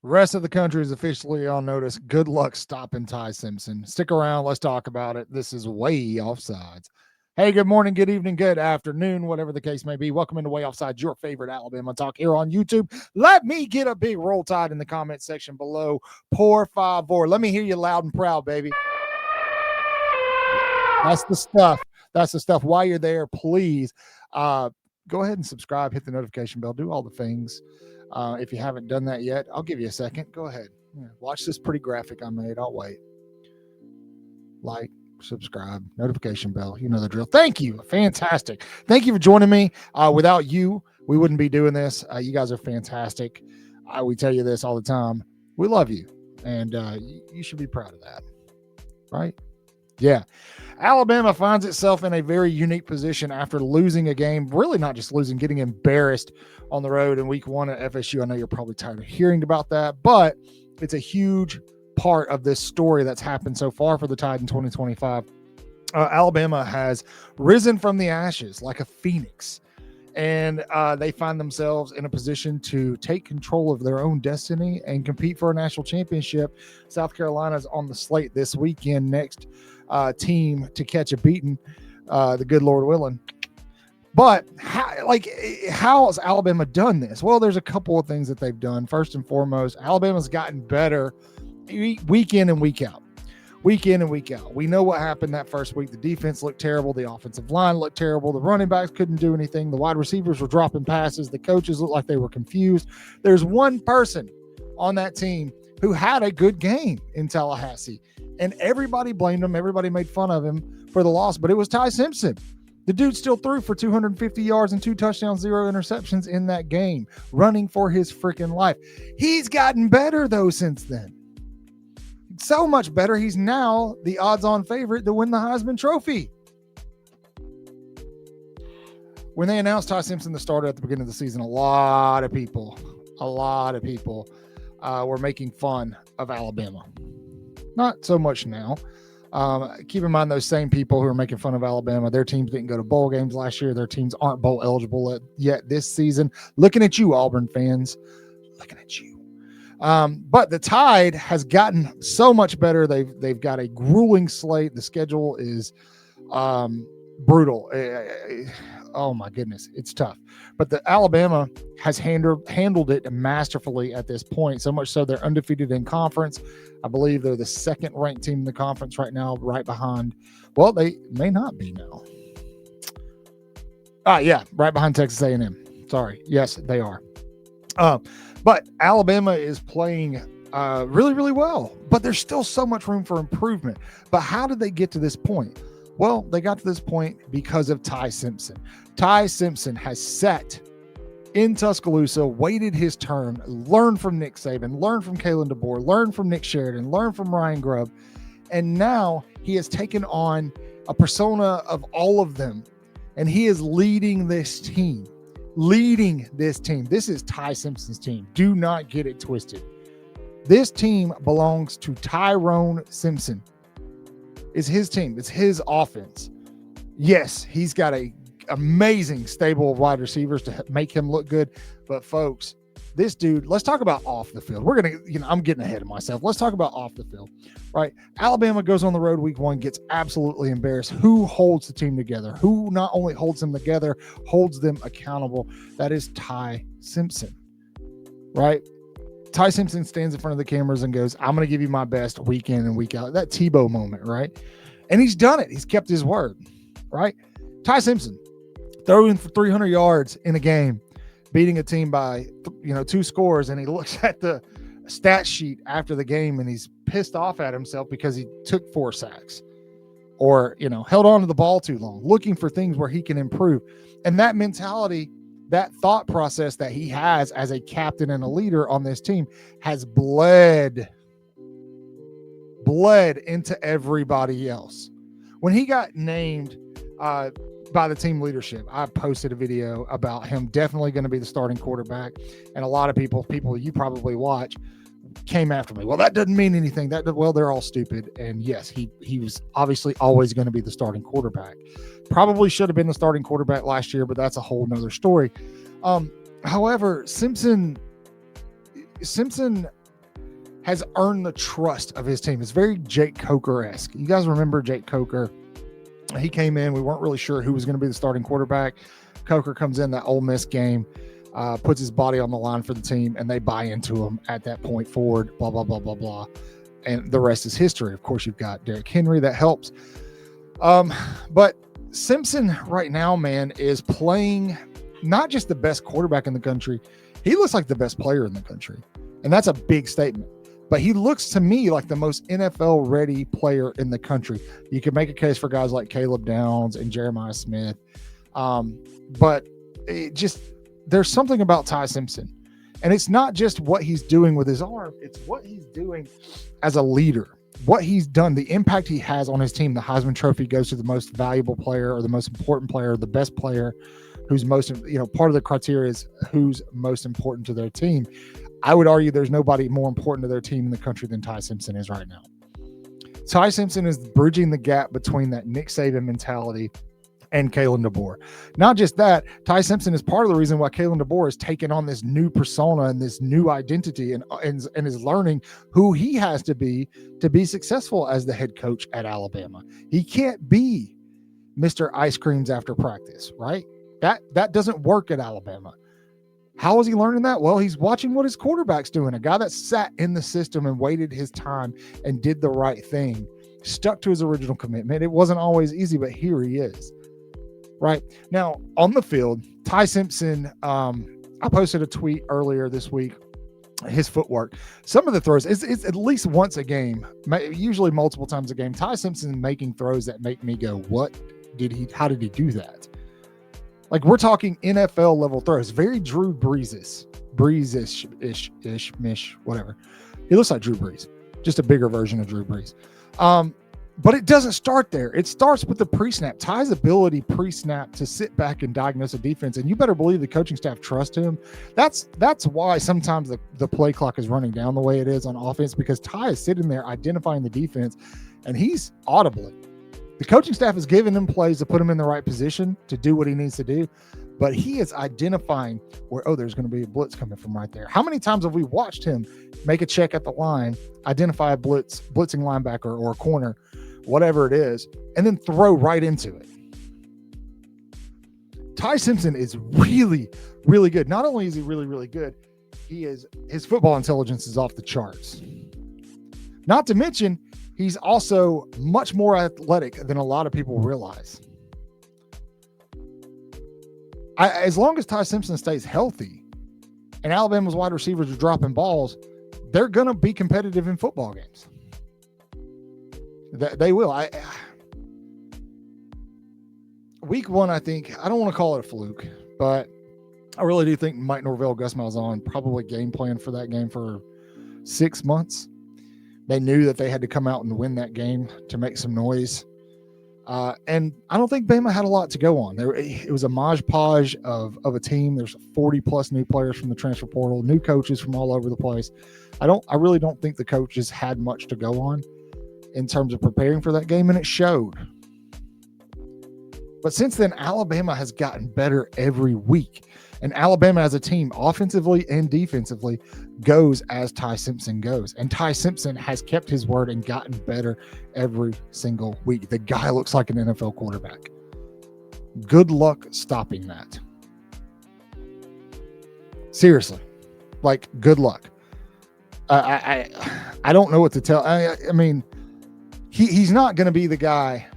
Rest of the country is officially on notice. Good luck stopping Ty Simpson. Stick around. Let's talk about it. This is Way Offsides. Hey, good morning, good evening, good afternoon, whatever the case may be. Welcome into Way Offsides, your favorite Alabama talk here on YouTube. Let me get a big roll tide in the comment section below. Por favor. Let me hear you loud and proud, baby. That's the stuff. That's the stuff. While you're there, please go ahead and subscribe, hit the notification bell, do all the things. If you haven't done that yet, I'll give you a second. Go ahead. Yeah, watch this pretty graphic I made. I'll wait. Like, subscribe, notification bell. You know the drill. Thank you. Fantastic. Thank you for joining me. Without you, we wouldn't be doing this. You guys are fantastic. We tell you this all the time. We love you, and you should be proud of that. Right? Yeah. Alabama finds itself in a very unique position after losing a game, really not just losing, getting embarrassed on the road in week 1 at FSU. I know you're probably tired of hearing about that, but it's a huge part of this story that's happened so far for the Tide in 2025. Alabama has risen from the ashes like a phoenix, and they find themselves in a position to take control of their own destiny and compete for a national championship. South Carolina's on the slate this weekend. Next team to catch a beating, the good Lord willing. But how has Alabama done this? Well, there's a couple of things that they've done. First and foremost, Alabama's gotten better week in and week out. Week in and week out. We know what happened that first week. The defense looked terrible. The offensive line looked terrible. The running backs couldn't do anything. The wide receivers were dropping passes. The coaches looked like they were confused. There's one person on that team who had a good game in Tallahassee, and everybody blamed him. Everybody made fun of him for the loss, but it was Ty Simpson. The dude still threw for 250 yards and 2 touchdowns, 0 interceptions in that game, running for his freaking life. He's gotten better, though, since then. So much better. He's now the odds-on favorite to win the Heisman Trophy. When they announced Ty Simpson the starter at the beginning of the season, a lot of people were making fun of Alabama. Not so much now. Keep in mind those same people who are making fun of Alabama, their teams didn't go to bowl games last year. Their teams aren't bowl eligible yet this season. Looking at you, Auburn fans. Looking at you. But the Tide has gotten so much better. They've got a grueling slate. The schedule is brutal. Oh my goodness, it's tough. But the Alabama has handled it masterfully at this point, so much so they're undefeated in conference. I believe they're the second ranked team in the conference right now, right behind. Well, they may not be now. Yeah, right behind Texas A&M. Sorry. Yes, they are. But Alabama is playing really, really well. But there's still so much room for improvement. But how did they get to this point? Well, they got to this point because of Ty Simpson. Ty Simpson has sat in Tuscaloosa, waited his turn, learned from Nick Saban, learned from Kalen DeBoer, learned from Nick Sheridan, learned from Ryan Grubb, and now he has taken on a persona of all of them, and he is leading this team. This is Ty Simpson's team. Do not get it twisted. This team belongs to Tyrone Simpson. It's his team. It's his offense. Yes, he's got a amazing stable of wide receivers to make him look good. But folks, this dude, let's talk about off the field. We're going to, I'm getting ahead of myself. Let's talk about off the field, right? Alabama goes on the road week 1, gets absolutely embarrassed. Who holds the team together? Who not only holds them together, holds them accountable? That is Ty Simpson, right? Ty Simpson stands in front of the cameras and goes, I'm going to give you my best week in and week out. That Tebow moment, right? And he's done it. He's kept his word, right? Ty Simpson throwing for 300 yards in a game, beating a team by 2 scores, and he looks at the stat sheet after the game and he's pissed off at himself because he took 4 sacks or held on to the ball too long, looking for things where he can improve. And that mentality, that thought process that he has as a captain and a leader on this team has bled into everybody else. When he got named by the team leadership, I posted a video about him definitely going to be the starting quarterback. And a lot of people you probably watch, came after me. Well, that doesn't mean anything. They're all stupid. And yes, he was obviously always going to be the starting quarterback. Probably should have been the starting quarterback last year, but that's a whole nother story. However, Simpson has earned the trust of his team. It's very Jake Coker-esque. You guys remember Jake Coker? He came in. We weren't really sure who was going to be the starting quarterback. Coker comes in that Ole Miss game, puts his body on the line for the team, and they buy into him at that point forward, blah, blah, blah, blah, blah. And the rest is history. Of course, you've got Derrick Henry that helps. But Simpson right now, man, is playing not just the best quarterback in the country. He looks like the best player in the country. And that's a big statement. But he looks to me like the most NFL-ready player in the country. You can make a case for guys like Caleb Downs and Jeremiah Smith. But there's something about Ty Simpson. And it's not just what he's doing with his arm. It's what he's doing as a leader. What he's done, the impact he has on his team. The Heisman Trophy goes to the most valuable player or the most important player, the best player who's most, part of the criteria is who's most important to their team. I would argue there's nobody more important to their team in the country than Ty Simpson is right now. Ty Simpson is bridging the gap between that Nick Saban mentality and Kalen DeBoer. Not just that, Ty Simpson is part of the reason why Kalen DeBoer has taken on this new persona and this new identity and is learning who he has to be successful as the head coach at Alabama. He can't be Mr. Ice Creams after practice, right? That doesn't work at Alabama. How is he learning that? Well, he's watching what his quarterback's doing. A guy that sat in the system and waited his time and did the right thing, stuck to his original commitment. It wasn't always easy, but here he is. Right now on the field, Ty Simpson, I posted a tweet earlier this week, his footwork, some of the throws, it's at least once a game, usually multiple times a game. Ty Simpson making throws that make me go, how did he do that? Like, we're talking NFL level throws, very Drew Brees-ish, whatever. He looks like Drew Brees, just a bigger version of Drew Brees. But it doesn't start there. It starts with the pre-snap. Ty's ability pre-snap to sit back and diagnose a defense, and you better believe the coaching staff trust him. That's why sometimes the play clock is running down the way it is on offense, because Ty is sitting there identifying the defense, and he's audibly. The coaching staff is giving him plays to put him in the right position to do what he needs to do, but he is identifying where, there's going to be a blitz coming from right there. How many times have we watched him make a check at the line, identify a blitzing linebacker or a corner, whatever it is, and then throw right into it? Ty Simpson is really, really good. Not only is he really, really good, his football intelligence is off the charts. Not to mention, he's also much more athletic than a lot of people realize. As long as Ty Simpson stays healthy and Alabama's wide receivers are dropping balls, they're going to be competitive in football games. They will. Week one, I think, I don't want to call it a fluke, but I really do think Mike Norvell, Gus Malzahn probably game planned for that game for 6 months. They knew that they had to come out and win that game to make some noise. And I don't think Bama had a lot to go on. It was a modge-podge of a team. There's 40-plus new players from the transfer portal, new coaches from all over the place. I really don't think the coaches had much to go on in terms of preparing for that game, and it showed. But since then, Alabama has gotten better every week. And Alabama as a team, offensively and defensively, goes as Ty Simpson goes. And Ty Simpson has kept his word and gotten better every single week. The guy looks like an NFL quarterback. Good luck stopping that. Seriously. Like, good luck. I don't know what to tell. I mean, he's not going to be the guy.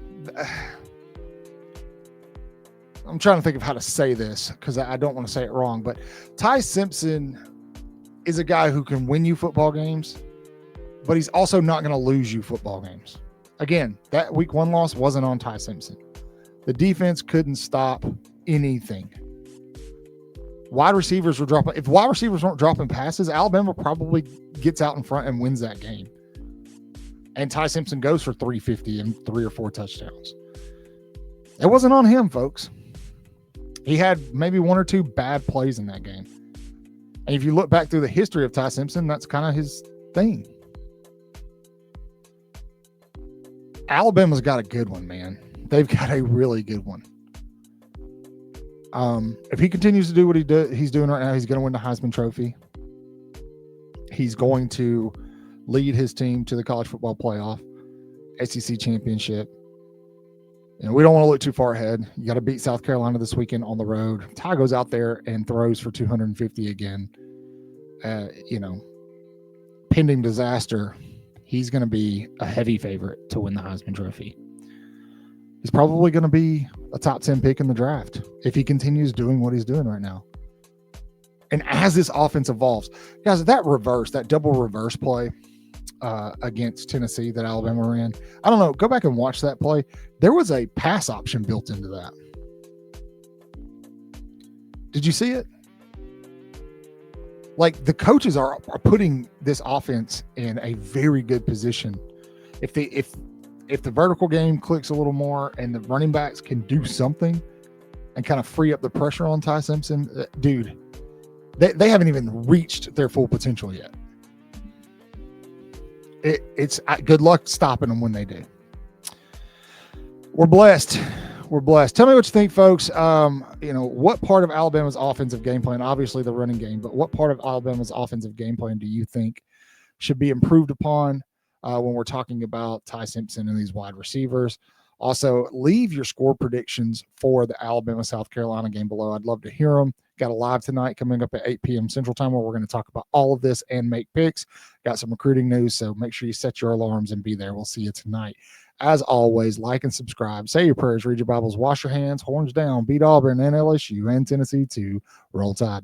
I'm trying to think of how to say this because I don't want to say it wrong, but Ty Simpson is a guy who can win you football games, but he's also not going to lose you football games. Again, that week one loss wasn't on Ty Simpson. The defense couldn't stop anything. Wide receivers were dropping. If wide receivers weren't dropping passes, Alabama probably gets out in front and wins that game. And Ty Simpson goes for 350 and 3 or 4 touchdowns. It wasn't on him, folks. He had maybe 1 or 2 bad plays in that game. And if you look back through the history of Ty Simpson, that's kind of his thing. Alabama's got a good one, man. They've got a really good one. If he continues to do what he's doing right now, he's going to win the Heisman Trophy. He's going to lead his team to the college football playoff, SEC championship. We don't want to look too far ahead. You got to beat South Carolina this weekend on the road. Ty goes out there and throws for 250 again. Pending disaster, he's going to be a heavy favorite to win the Heisman Trophy. He's probably going to be a top 10 pick in the draft if he continues doing what he's doing right now. And as this offense evolves, guys, that double reverse play against Tennessee that Alabama ran, I don't know, go back and watch that play. There was a pass option built into that. Did you see it? Like, the coaches are putting this offense in a very good position. If the vertical game clicks a little more and the running backs can do something and kind of free up the pressure on Ty Simpson, dude, they haven't even reached their full potential yet. It's good luck stopping them when they do. We're blessed. Tell me what you think, folks. What part of Alabama's offensive game plan, obviously the running game, but what part of Alabama's offensive game plan do you think should be improved upon when we're talking about Ty Simpson and these wide receivers? Also, leave your score predictions for the Alabama-South Carolina game below. I'd love to hear them. Got a live tonight coming up at 8 p.m. Central Time where we're going to talk about all of this and make picks. Got some recruiting news, so make sure you set your alarms and be there. We'll see you tonight. As always, like and subscribe. Say your prayers, read your Bibles, wash your hands, horns down, beat Auburn and LSU and Tennessee too. Roll Tide.